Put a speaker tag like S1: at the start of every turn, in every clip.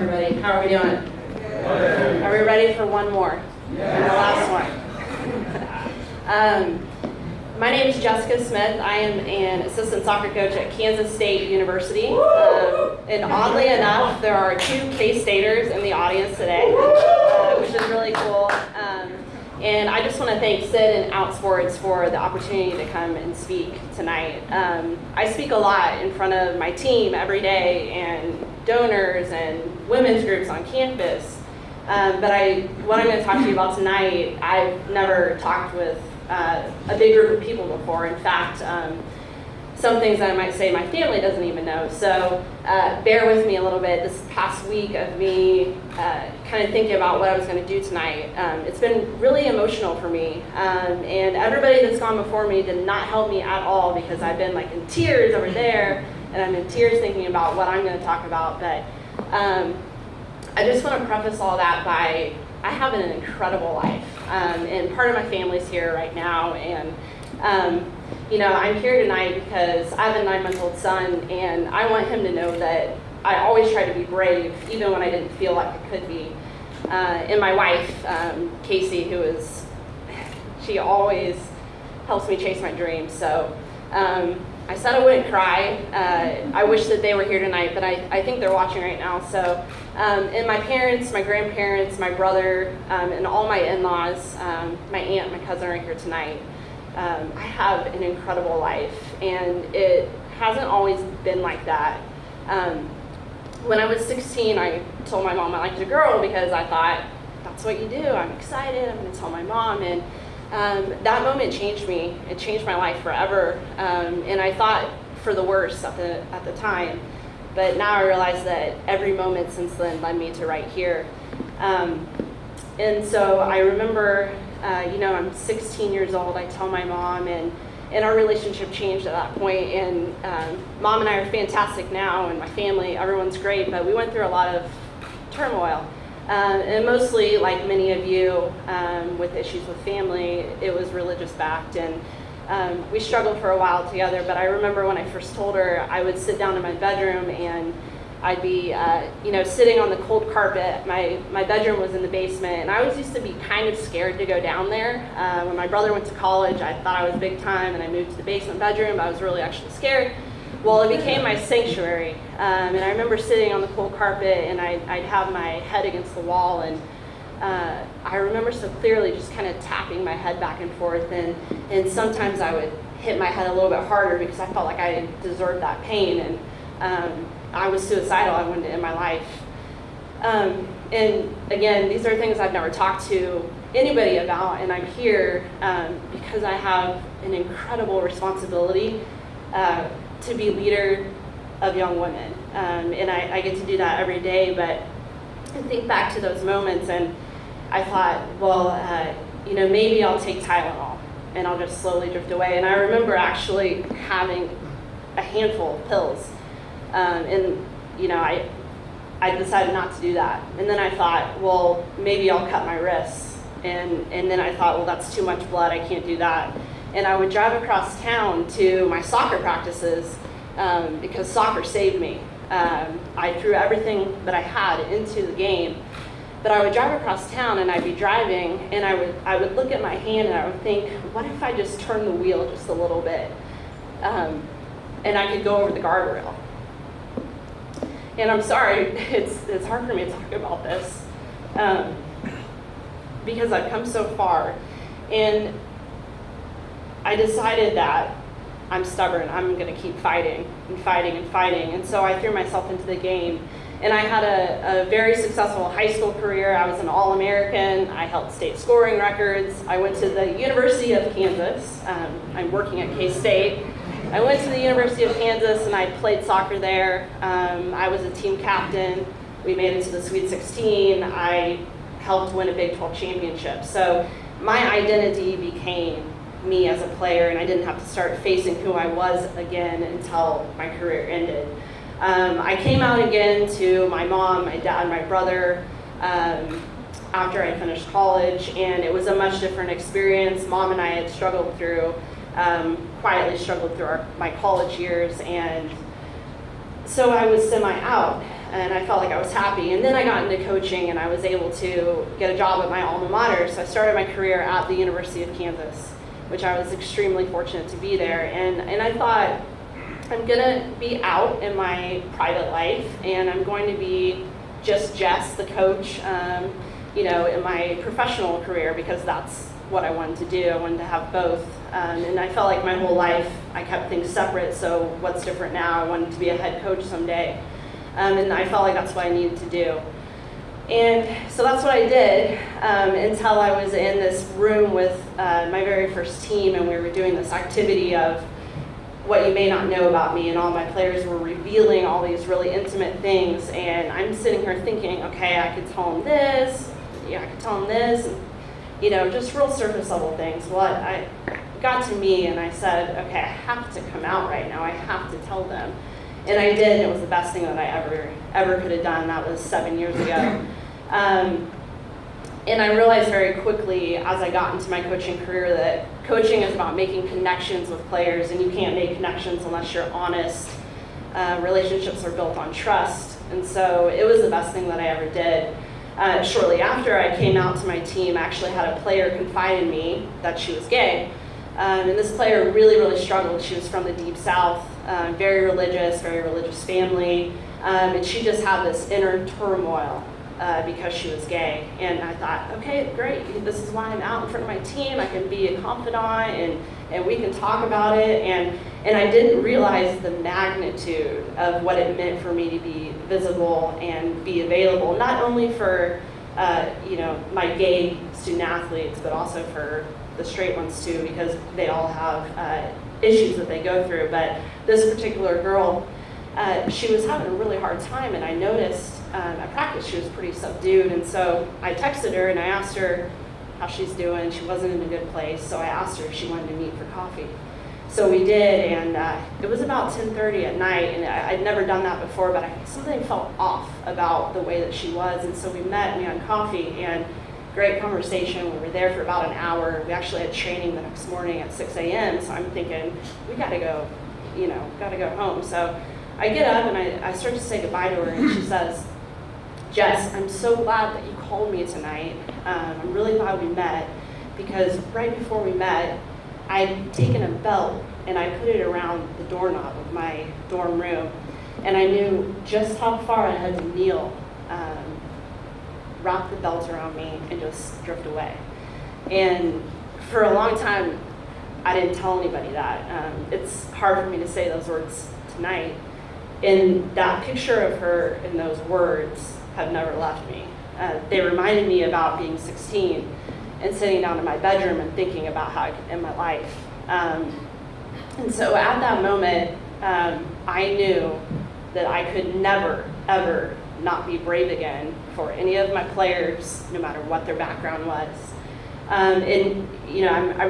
S1: everybody. How are we doing? Good. Are we ready for one more? Yeah. And the last one. My name is Jessica Smith. I am an assistant soccer coach at Kansas State University. And oddly enough, there are 2 K-Staters in the audience today, which is really cool. And I just want to thank Sid and Outsports for the opportunity to come and speak tonight. I speak a lot in front of my team every day and donors and women's groups on campus. But what I'm going to talk to you about tonight, I've never talked with a big group of people before. In fact, some things that I might say my family doesn't even know. So bear with me a little bit. This past week of me kind of thinking about what I was going to do tonight, it's been really emotional for me. And everybody that's gone before me did not help me at all, because I've been like in tears over there, and I'm in tears thinking about what I'm going to talk about. But I just want to preface all that by, I have an incredible life. And part of my family's here right now. And I'm here tonight because I have a 9-month-old son, and I want him to know that I always try to be brave, even when I didn't feel like I could be. And my wife, Casey, she always helps me chase my dreams. So I said I wouldn't cry. I wish that they were here tonight, but I think they're watching right now. So, and my parents, my grandparents, my brother, and all my in-laws, my aunt, my cousin are here tonight. I have an incredible life, and it hasn't always been like that. When I was 16, I told my mom I liked a girl because I thought, that's what you do. I'm excited. I'm going to tell my mom. And that moment changed me. It changed my life forever. And I thought for the worst at the time. But now I realize that every moment since then led me to right here. And so I remember, I'm 16 years old. I tell my mom, and our relationship changed at that point. And Mom and I are fantastic now, and my family, everyone's great. But we went through a lot of turmoil. And mostly, like many of you, with issues with family, it was religious backed, and we struggled for a while together. But I remember when I first told her, I would sit down in my bedroom, and I'd be, sitting on the cold carpet. My bedroom was in the basement, and I always used to be kind of scared to go down there. When my brother went to college, I thought I was big time, and I moved to the basement bedroom. I was really actually scared. Well, it became my sanctuary, and I remember sitting on the cold carpet, and I'd have my head against the wall, and I remember so clearly just kind of tapping my head back and forth, and sometimes I would hit my head a little bit harder because I felt like I deserved that pain, and I was suicidal. I wanted to end my life. And again, these are things I've never talked to anybody about, and I'm here because I have an incredible responsibility to be leader of young women, and I get to do that every day. But I think back to those moments, and I thought, well, maybe I'll take Tylenol and I'll just slowly drift away. And I remember actually having a handful of pills, and I decided not to do that. And then I thought, well, maybe I'll cut my wrists, and then I thought, well, that's too much blood, I can't do that. And I would drive across town to my soccer practices because soccer saved me. I threw everything that I had into the game. But I would drive across town, and I'd be driving, and I would look at my hand, and I would think, what if I just turn the wheel just a little bit? And I could go over the guardrail. And I'm sorry, it's hard for me to talk about this because I've come so far. And I decided that I'm stubborn. I'm going to keep fighting and fighting and fighting. And so I threw myself into the game. And I had a very successful high school career. I was an All-American. I held state scoring records. I went to the University of Kansas. I'm working at K-State. I went to the University of Kansas, and I played soccer there. I was a team captain. We made it to the Sweet 16. I helped win a Big 12 championship. So my identity became me as a player, and I didn't have to start facing who I was again until my career ended. I came out again to my mom, my dad, my brother after I finished college, and it was a much different experience. Mom and I had quietly struggled through my college years, and so I was semi-out. and I felt like I was happy. And then I got into coaching, and I was able to get a job at my alma mater. So I started my career at the University of Kansas, which I was extremely fortunate to be there. And I thought, I'm gonna be out in my private life, and I'm going to be just Jess, the coach, in my professional career, because that's what I wanted to do. I wanted to have both. And I felt like my whole life I kept things separate, so what's different now? I wanted to be a head coach someday. And I felt like that's what I needed to do. And so that's what I did until I was in this room with my very first team, and we were doing this activity of what you may not know about me, and all my players were revealing all these really intimate things, and I'm sitting here thinking, okay, I could tell them this, I could tell them this, and, just real surface level things. Well, I got to me, and I said, okay, I have to come out right now, I have to tell them. And I did, and it was the best thing that I ever could have done. That was 7 years ago. And I realized very quickly as I got into my coaching career that coaching is about making connections with players, and you can't make connections unless you're honest. Relationships are built on trust. And so it was the best thing that I ever did. Shortly after I came out to my team, I actually had a player confide in me that she was gay. And this player really, really struggled. She was from the Deep South, very religious family. And she just had this inner turmoil because she was gay. And I thought, okay, great, this is why I'm out in front of my team. I can be a confidant, and we can talk about it. And I didn't realize the magnitude of what it meant for me to be visible and be available, not only for my gay student athletes, but also for the straight ones too, because they all have issues that they go through. But this particular girl, she was having a really hard time, and I noticed at practice she was pretty subdued, and so I texted her and I asked her how she's doing. She wasn't in a good place, so I asked her if she wanted to meet for coffee. So we did, and it was about 10:30 at night, and I'd never done that before, but something felt off about the way that she was, and so we met, and we had coffee, and great conversation. We were there for about an hour. We actually had training the next morning at 6 a.m., so I'm thinking, we gotta go home. So I get up and I start to say goodbye to her, and she says, Jess, I'm so glad that you called me tonight. I'm really glad we met, because right before we met, I'd taken a belt and I put it around the doorknob of my dorm room, and I knew just how far I had to kneel, wrap the belt around me, and just drift away. And for a long time, I didn't tell anybody that. It's hard for me to say those words tonight. And that picture of her and those words have never left me. They reminded me about being 16 and sitting down in my bedroom and thinking about how I could end my life. And so at that moment, I knew that I could never, ever not be brave again for any of my players, no matter what their background was. I'm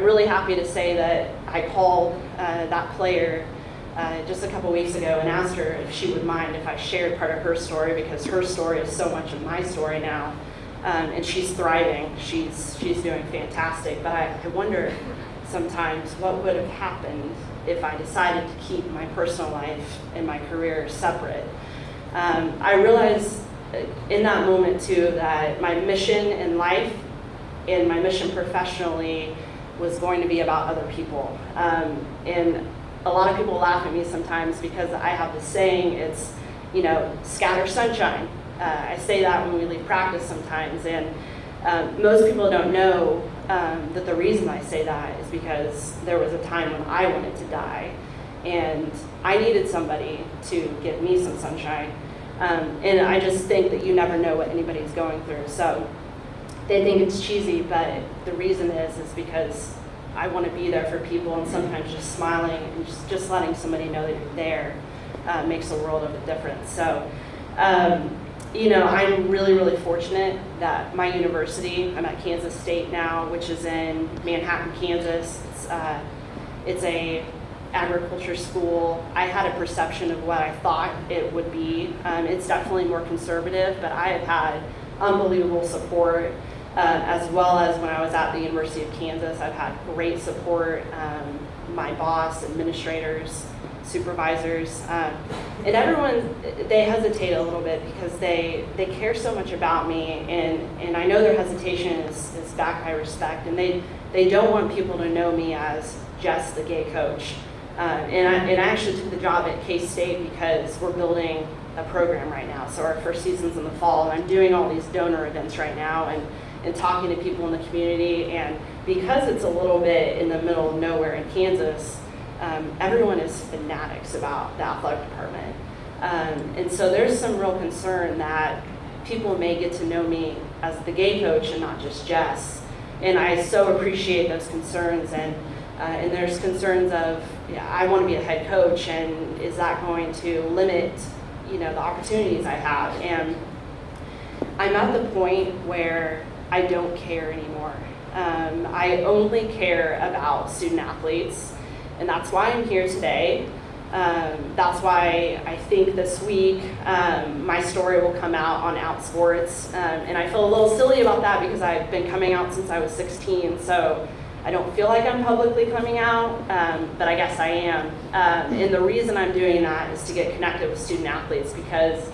S1: really happy to say that I called that player just a couple weeks ago and asked her if she would mind if I shared part of her story, because her story is so much of my story now. And she's thriving, she's doing fantastic, but I wonder sometimes what would have happened if I decided to keep my personal life and my career separate. I realized in that moment too that my mission in life and my mission professionally was going to be about other people. And a lot of people laugh at me sometimes because I have this saying, it's, scatter sunshine. I say that when we leave practice sometimes, and most people don't know that the reason I say that is because there was a time when I wanted to die, and I needed somebody to give me some sunshine. And I just think that you never know what anybody's going through. So they think it's cheesy, but the reason is because I want to be there for people, and sometimes just smiling and just letting somebody know that you're there makes a world of a difference. So, I'm really, really fortunate that my university, I'm at Kansas State now, which is in Manhattan, Kansas. It's a agriculture school. I had a perception of what I thought it would be. It's definitely more conservative, but I have had unbelievable support, as well as when I was at the University of Kansas. I've had great support. My boss, administrators, supervisors, and everyone, they hesitate a little bit because they care so much about me, and I know their hesitation is backed by respect, and they don't want people to know me as just the gay coach. And I actually took the job at K-State because we're building a program right now. So our first season's in the fall, and I'm doing all these donor events right now and talking to people in the community. And because it's a little bit in the middle of nowhere in Kansas, everyone is fanatics about the athletic department. And so there's some real concern that people may get to know me as the gay coach and not just Jess. And I so appreciate those concerns. And there's concerns of, yeah, I want to be a head coach, and is that going to limit, the opportunities I have? And I'm at the point where I don't care anymore. I only care about student athletes, and that's why I'm here today. That's why I think this week my story will come out on Outsports, and I feel a little silly about that because I've been coming out since I was 16, so I don't feel like I'm publicly coming out, but I guess I am. And the reason I'm doing that is to get connected with student athletes, because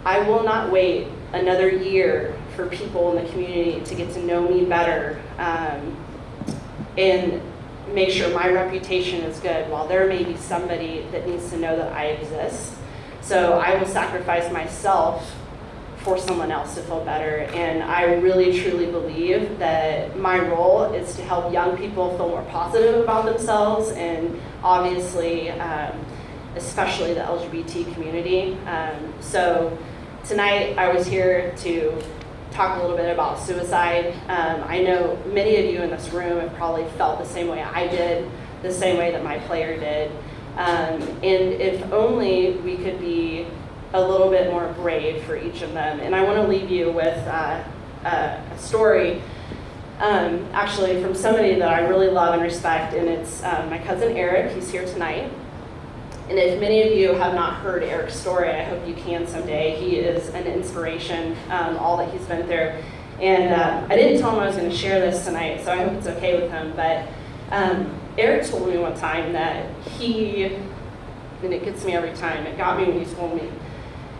S1: I will not wait another year for people in the community to get to know me better and make sure my reputation is good, while there may be somebody that needs to know that I exist. So I will sacrifice myself for someone else to feel better. And I really truly believe that my role is to help young people feel more positive about themselves, and obviously especially the LGBT community. So tonight I was here to talk a little bit about suicide. I know many of you in this room have probably felt the same way I did, the same way that my player did. And if only we could be a little bit more brave for each of them. And I want to leave you with a story actually from somebody that I really love and respect, and it's my cousin Eric. He's here tonight. And if many of you have not heard Eric's story, I hope you can someday. He is an inspiration, all that he's been through. And I didn't tell him I was going to share this tonight, so I hope it's okay with him. But Eric told me one time that and it gets me every time, it got me when he told me,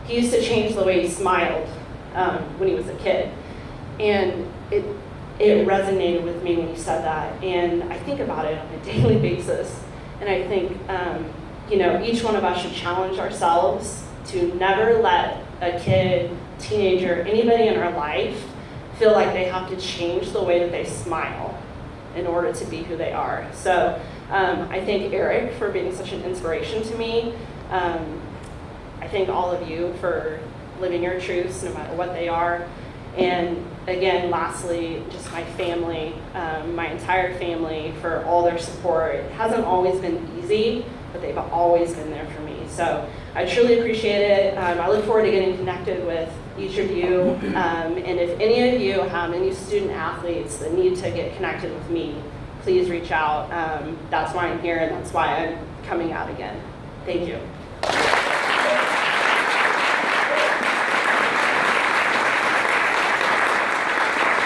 S1: he used to change the way he smiled when he was a kid. And it resonated with me when he said that. And I think about it on a daily basis. And I think, each one of us should challenge ourselves to never let a kid, teenager, anybody in our life feel like they have to change the way that they smile in order to be who they are. So I thank Eric for being such an inspiration to me. I thank all of you for living your truths, no matter what they are. And again, lastly, just my family, my entire family, for all their support. It hasn't always been easy, but they've always been there for me. So I truly appreciate it. I look forward to getting connected with each of you. And if any of you have any student athletes that need to get connected with me, please reach out. That's why I'm here, and that's why I'm coming out again. Thank you.